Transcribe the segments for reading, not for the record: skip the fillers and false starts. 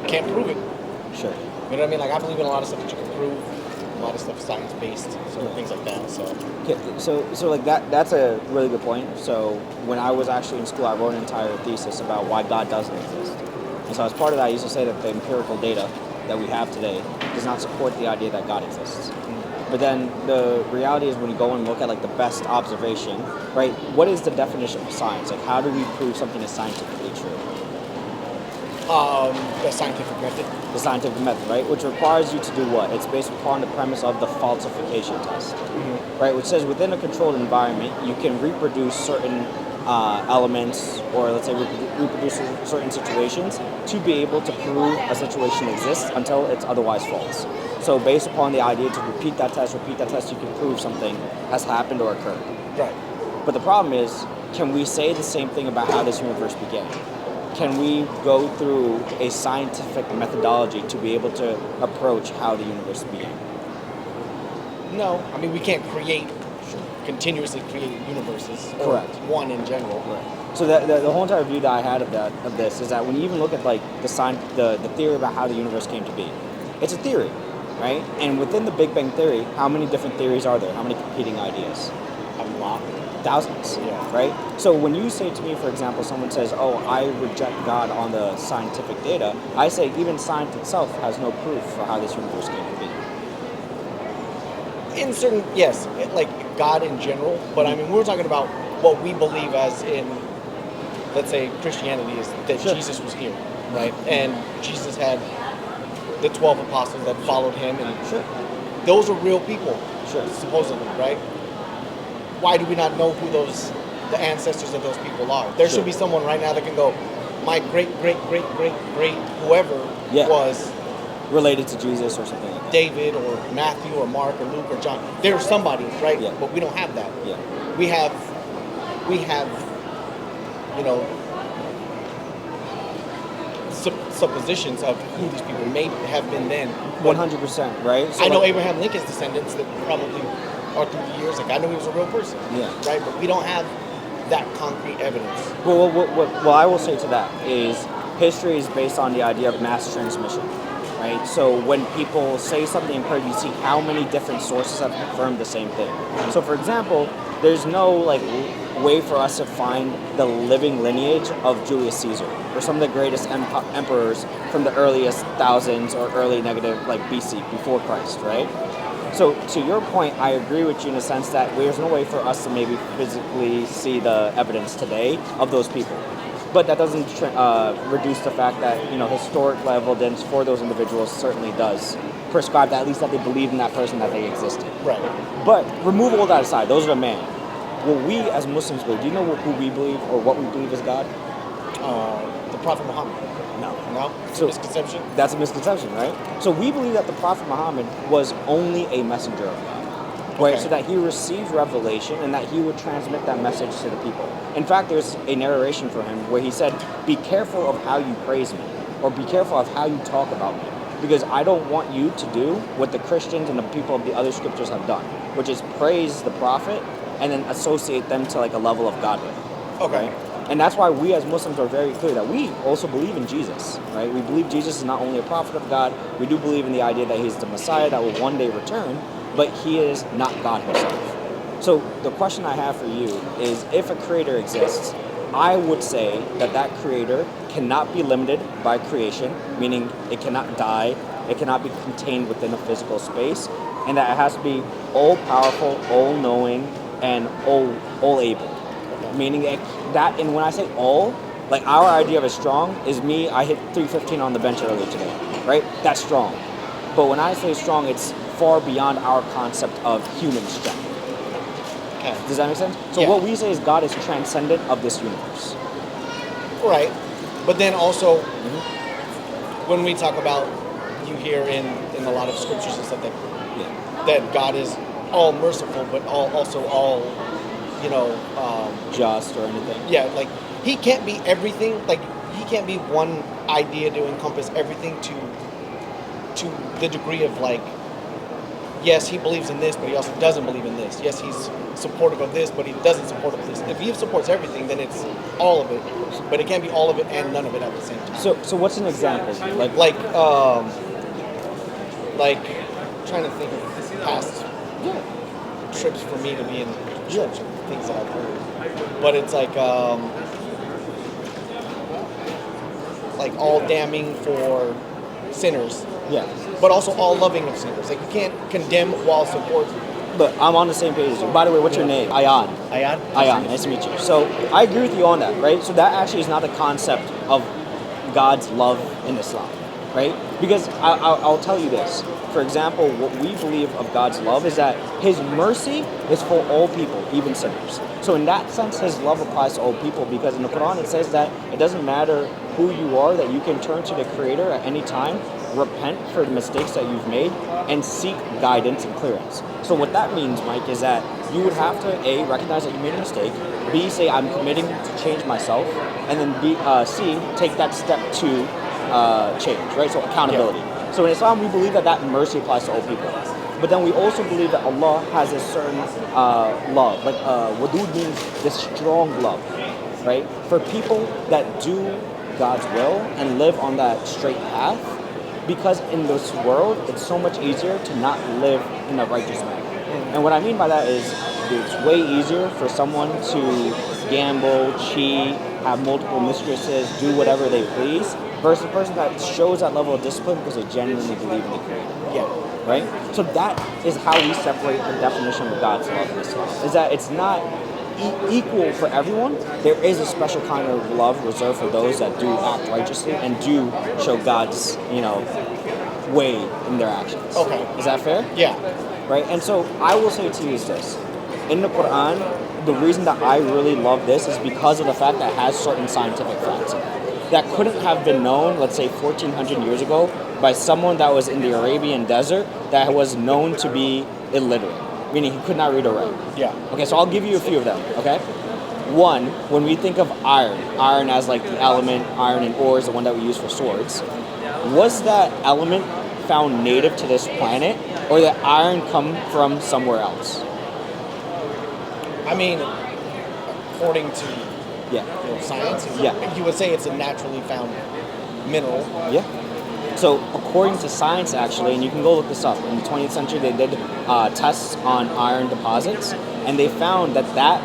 can't prove it. Sure. You know what I mean? Like, I believe in a lot of stuff that you can prove. A lot of stuff science-based, so things like that. So, Okay, so like that's a really good point. So when I was actually in school, I wrote an entire thesis about why God doesn't exist. And so as part of that, I used to say that the empirical data that we have today does not support the idea that God exists. But then the reality is when you go and look at like the best observation, right? What is the definition of science? Like, how do we prove something is scientifically true? the scientific method. The scientific method, right? Which requires you to do what? It's based upon the premise of the falsification test, right? Which says within a controlled environment, you can reproduce certain elements, or let's say reproduce certain situations to be able to prove a situation exists until it's otherwise false. So based upon the idea to repeat that test, you can prove something has happened or occurred. Right. But the problem is, can we say the same thing about how this universe began? Can we go through a scientific methodology to be able to approach how the universe began? No, I mean we can't continuously create universes. Correct. Or one in general. Right. So the whole entire view that I had of this is that when you even look at like the theory about how the universe came to be, it's a theory, right? And within the Big Bang Theory, how many different theories are there? How many competing ideas? A lot. Thousands, Yeah. right? So when you say to me, for example, someone says, oh, I reject God on the scientific data, I say even science itself has no proof for how this universe came to be. In certain, yes, like God in general, but I mean, we're talking about what we believe as in, let's say, Christianity is that Sure. Jesus was here, right? And Jesus had the 12 apostles that followed him, and Sure. those are real people, Sure. supposedly, right? Why do we not know who the ancestors of those people are? There Sure. should be someone right now that can go, my great, great, great, great, great, whoever Yeah. was Related to Jesus or something like that. David or Matthew or Mark or Luke or John. There's somebody, right? Yeah. But we don't have that. Yeah. We have, you know, suppositions of who these people may have been then. 100%, right? So I know like, Abraham Lincoln's descendants that probably are through the years. Like, I know he was a real person. Yeah. Right? But we don't have that concrete evidence. Well, what I will say to that is history is based on the idea of mass transmission, right? So when people say something incorrect, you see how many different sources have confirmed the same thing. So for example, there's no like way for us to find the living lineage of Julius Caesar or some of the greatest emperors from the earliest thousands or early negative like BC, before Christ, right? So to your point, I agree with you in the sense that there's no way for us to maybe physically see the evidence today of those people. But that doesn't reduce the fact that, you know, historic evidence for those individuals certainly does prescribe that, at least that they believe in that person, that they existed. Right. But remove all that aside, those are the men. What we as Muslims believe, do you know who we believe or what we believe is God? The Prophet Muhammad. No. No? It's So- a misconception. That's a misconception, right? So we believe that the Prophet Muhammad was only a messenger of God, right? Okay. So that he received revelation and that he would transmit that message to the people. In fact, there's a narration for him where he said, be careful of how you praise me, or be careful of how you talk about me, because I don't want you to do what the Christians and the people of the other scriptures have done, which is praise the Prophet and then associate them to like a level of godhood. Okay. Right? And that's why we as Muslims are very clear that we also believe in Jesus, right? We believe Jesus is not only a prophet of God, we do believe in the idea that he's the Messiah that will one day return, but he is not God himself. So the question I have for you is, if a creator exists, I would say that that creator cannot be limited by creation, meaning it cannot die, it cannot be contained within a physical space, and that it has to be all-powerful, all-knowing, and all-able. Meaning that, and when I say all, like our idea of a strong is me, I hit 315 on the bench earlier today, right? That's strong. But when I say strong, it's far beyond our concept of human strength. Okay. Does that make sense? So Yeah. what we say is God is transcendent of this universe. Right. But then also, when we talk about, you hear in a lot of scriptures and stuff that God is all merciful, but also all, you know, Just or anything. yeah, like he can't be everything. Like he can't be one idea to encompass everything to the degree of like, yes, he believes in this, but he also doesn't believe in this. Yes, he's supportive of this, but he doesn't support of this. If he supports everything, then it's all of it. But it can't be all of it and none of it at the same time. So what's an example? Like trying to think of past trips for me to be in church and things that I've heard. But it's like all damning for sinners, Yeah. but also all loving of sinners. Like you can't condemn while support. Look, I'm on the same page as you. By the way, what's your name? Ayan. Ayad? Ayan, nice to meet you. So I agree with you on that, right? So that actually is not the concept of God's love in Islam, right? Because I'll tell you this. For example, what we believe of God's love is that His mercy is for all people, even sinners. So in that sense, His love applies to all people because in the Quran it says that it doesn't matter who you are, that you can turn to the Creator at any time, repent for the mistakes that you've made, and seek guidance and clearance. So what that means, Mike, is that you would have to A, recognize that you made a mistake, B, say I'm committing to change myself, and then C, take that step to change, right? So accountability. Yeah. So in Islam, we believe that mercy applies to all people. But then we also believe that Allah has a certain love. Like wadud means this strong love, right? For people that do God's will and live on that straight path, because in this world, it's so much easier to not live in a righteous manner. And what I mean by that is it's way easier for someone to gamble, cheat, have multiple mistresses, do whatever they please, versus a person that shows that level of discipline because they genuinely believe in the Creator. Yeah. Right? So that is how we separate the definition of God's love in Islam. Is that it's not equal for everyone. There is a special kind of love reserved for those that do act righteously and do show God's, way in their actions. Okay. Is that fair? Yeah. Right? And so I will say to you is this. In the Quran, the reason that I really love this is because of the fact that it has certain scientific facts in it that couldn't have been known, let's say 1400 years ago, by someone that was in the Arabian desert that was known to be illiterate, meaning he could not read or write. Yeah. Okay, so I'll give you a few of them, okay? One, when we think of iron as like the element, iron and ore is the one that we use for swords, was that element found native to this planet, or did iron come from somewhere else? I mean, according to Yeah. science, Yeah. you would say it's a naturally found mineral. Yeah. So according to science, actually, and you can go look this up, in the 20th century they did tests on iron deposits, and they found that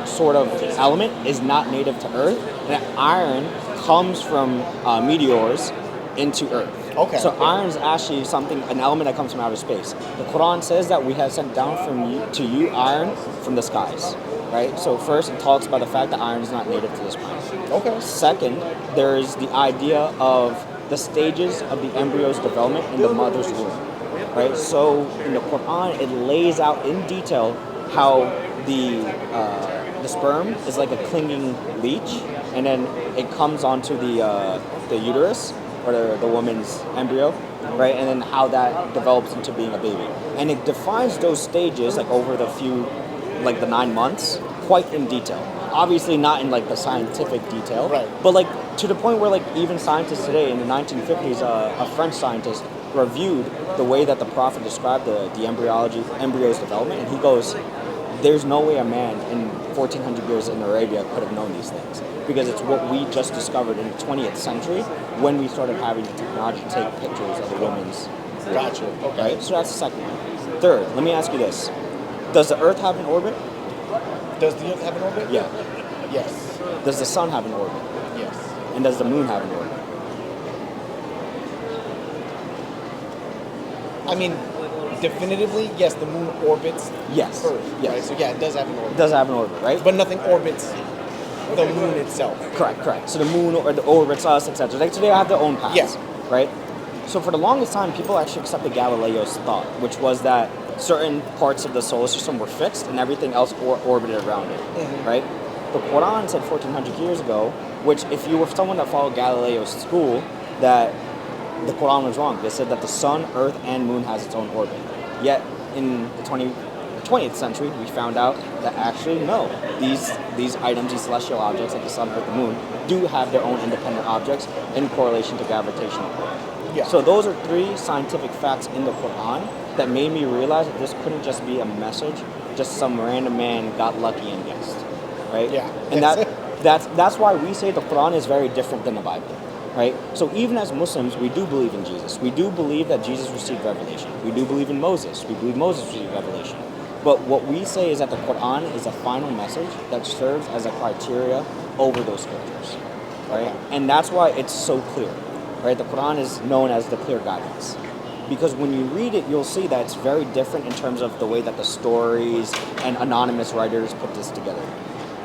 sort of element is not native to Earth, and that iron comes from meteors into Earth. Okay. So iron is actually an element that comes from outer space. The Quran says that we have sent down to you iron from the skies, right? So first it talks about the fact that iron is not native to this planet. Okay. Second, there's the idea of the stages of the embryo's development in the mother's womb, right? So in the Quran, it lays out in detail how the sperm is like a clinging leech, and then it comes onto the uterus or the woman's embryo, right? And then how that develops into being a baby, and it defines those stages like over the 9 months, quite in detail. Obviously not in like the scientific detail, right? But like to the point where like even scientists today in the 1950s, a French scientist reviewed the way that the Prophet described the embryo's development, and he goes, "There's no way a man in 1400 years in Arabia could have known these things because it's what we just discovered in the 20th century when we started having the technology to take pictures of the woman's." Gotcha. Okay. Right. So that's the second one. Third, let me ask you this: does the Earth have an orbit? Does the Earth have an orbit? Yeah. Yes. Does the Sun have an orbit? Yes. And does the Moon have an orbit? I mean, definitively, yes, the moon orbits Yes. Earth. Yes. Right? So yeah, it does have an orbit. It does have an orbit, right? But nothing orbits the moon itself. Correct. So the moon orbits us, etc. So they have their own paths, Yeah. right? So for the longest time, people actually accepted Galileo's thought, which was that certain parts of the solar system were fixed and everything else orbited around it, right? The Quran said 1400 years ago, which if you were someone that followed Galileo's school, that the Quran was wrong. They said that the sun, earth, and moon has its own orbit. Yet in the 20th century, we found out that actually no, these items, these celestial objects like the sun, earth, the moon, do have their own independent objects in correlation to gravitational pull. Yeah. So those are three scientific facts in the Quran that made me realize that this couldn't just be a message, just some random man got lucky and guessed, right? Yeah. And that's why we say the Quran is very different than the Bible, right? So even as Muslims, we do believe in Jesus. We do believe that Jesus received revelation. We do believe in Moses. We believe Moses received revelation. But what we say is that the Quran is a final message that serves as a criteria over those scriptures, right? And that's why it's so clear, right? The Quran is known as the clear guidance. Because when you read it, you'll see that it's very different in terms of the way that the stories and anonymous writers put this together.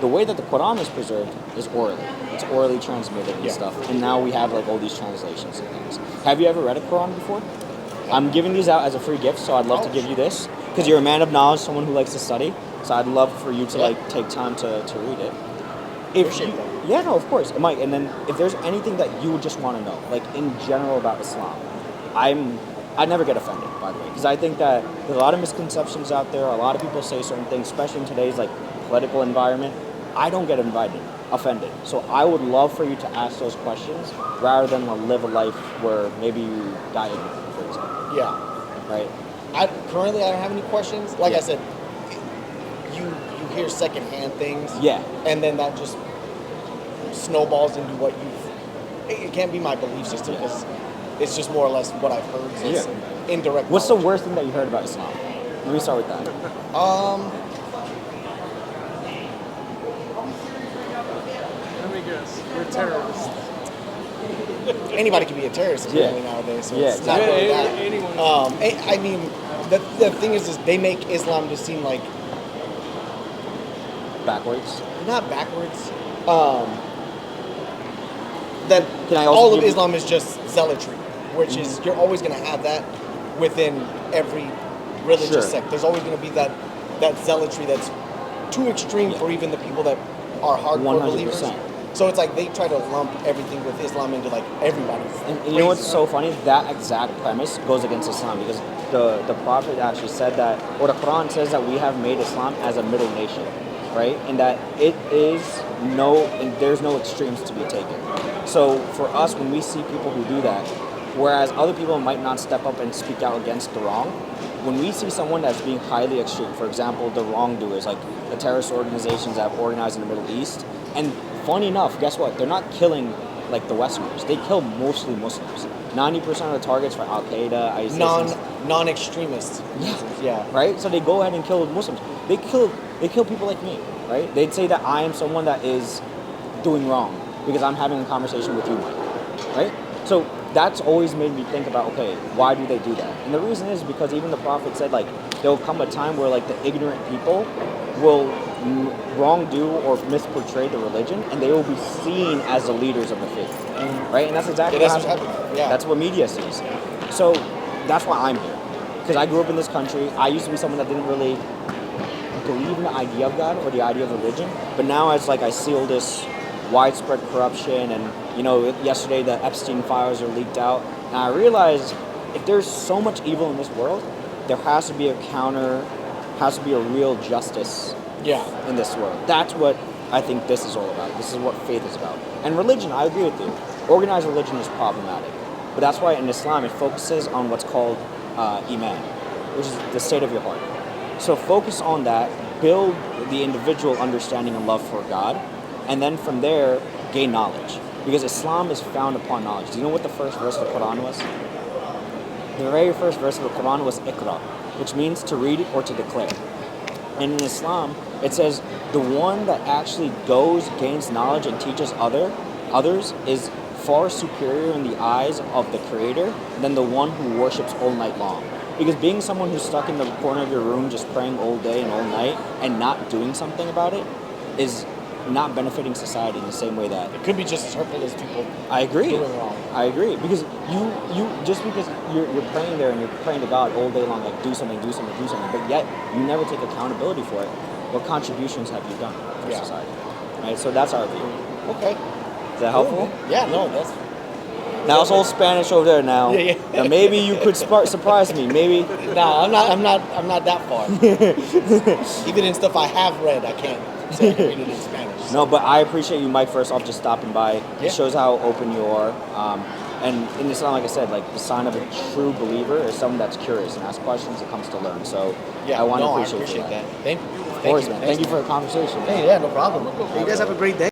The way that the Quran is preserved is orally. It's orally transmitted and stuff. And now we have like all these translations and things. Have you ever read a Quran before? I'm giving these out as a free gift, so I'd love to give you this. Because you're a man of knowledge, someone who likes to study. So I'd love for you to like take time to read it. Yeah, no, of course. It might. And then if there's anything that you would just want to know, like in general about Islam, I never get offended, by the way, because I think that there's a lot of misconceptions out there. A lot of people say certain things, especially in today's like political environment. I don't get offended. So I would love for you to ask those questions rather than live a life where maybe you die ignorant, for example. Yeah. Right. Currently I don't have any questions. Like I said, you hear secondhand things. Yeah. And then that just snowballs into what it can't be my belief system because it's just more or less what I've heard. So it's indirect. What's the worst thing that you heard about Islam? Let me start with that. Let me guess. You're a terrorist. Anybody can be a terrorist apparently nowadays. So it's not really that. Anyone. I mean, the thing is they make Islam just seem like backwards. Not backwards. That Can I also all of give you- Islam is just zealotry, which is you're always going to have that within every religious sect. There's always going to be that zealotry that's too extreme for even the people that are hardcore 100%. believers. So it's like they try to lump everything with Islam into like everybody. And you know what's so funny? That exact premise goes against Islam because the Prophet actually said that, or the Quran says that we have made Islam as a middle nation, right? And that there's no extremes to be taken. So for us, when we see people who do that, whereas other people might not step up and speak out against the wrong, when we see someone that's being highly extreme, for example, the wrongdoers, like the terrorist organizations that have organized in the Middle East, and funny enough, guess what? They're not killing like the Westerners. They kill mostly Muslims. 90% of the targets for Al-Qaeda, ISIS... Non-extremists. Yeah. Right? So they go ahead and kill Muslims. They kill people like me, right? They'd say that I am someone that is doing wrong because I'm having a conversation with you, Mike, right? So that's always made me think about, okay, why do they do that? And the reason is because even the Prophet said, like, there'll come a time where, like, the ignorant people will wrongdo or misportray the religion, and they will be seen as the leaders of the faith, right? And that's exactly what's happening. Yeah. That's what media sees. So that's why I'm here, because I grew up in this country. I used to be someone that didn't really believe in the idea of God or the idea of religion, but now it's like I see all this widespread corruption, and yesterday the Epstein files are leaked out, and I realized if there's so much evil in this world, there has to be a real justice in this world. That's what I think this is all about. This is what faith is about. And religion, I agree with you. Organized religion is problematic. But that's why in Islam it focuses on what's called Iman, which is the state of your heart. So focus on that, build the individual understanding and love for God, and then from there, gain knowledge. Because Islam is found upon knowledge. Do you know what the first verse of the Quran was? The very first verse of the Quran was Iqra, which means to read or to declare. And in Islam, it says the one that actually gains knowledge and teaches others is far superior in the eyes of the Creator than the one who worships all night long. Because being someone who's stuck in the corner of your room just praying all day and all night and not doing something about it is not benefiting society in the same way that it could be just as hurtful as people. I agree. Doing wrong. I agree, because you just because you're praying there and you're praying to God all day long, like do something, but yet you never take accountability for it. What contributions have you done for society? Right. So that's our view. Okay. Is that helpful? Yeah. No. That's. Now it's all Spanish over there now. Yeah. Now maybe you could surprise me. Maybe. No, I'm not that far. Even in stuff I have read, I can't say I can read it in Spanish. No, but I appreciate you, Mike, first off, just stopping by. Yeah. It shows how open you are. And in Islam, like I said, like the sign of a true believer is someone that's curious and asks questions and comes to learn. So I want to appreciate that. Thank you. Of course, man. Thank you for the conversation. Hey, yeah, no problem. You guys have a great day.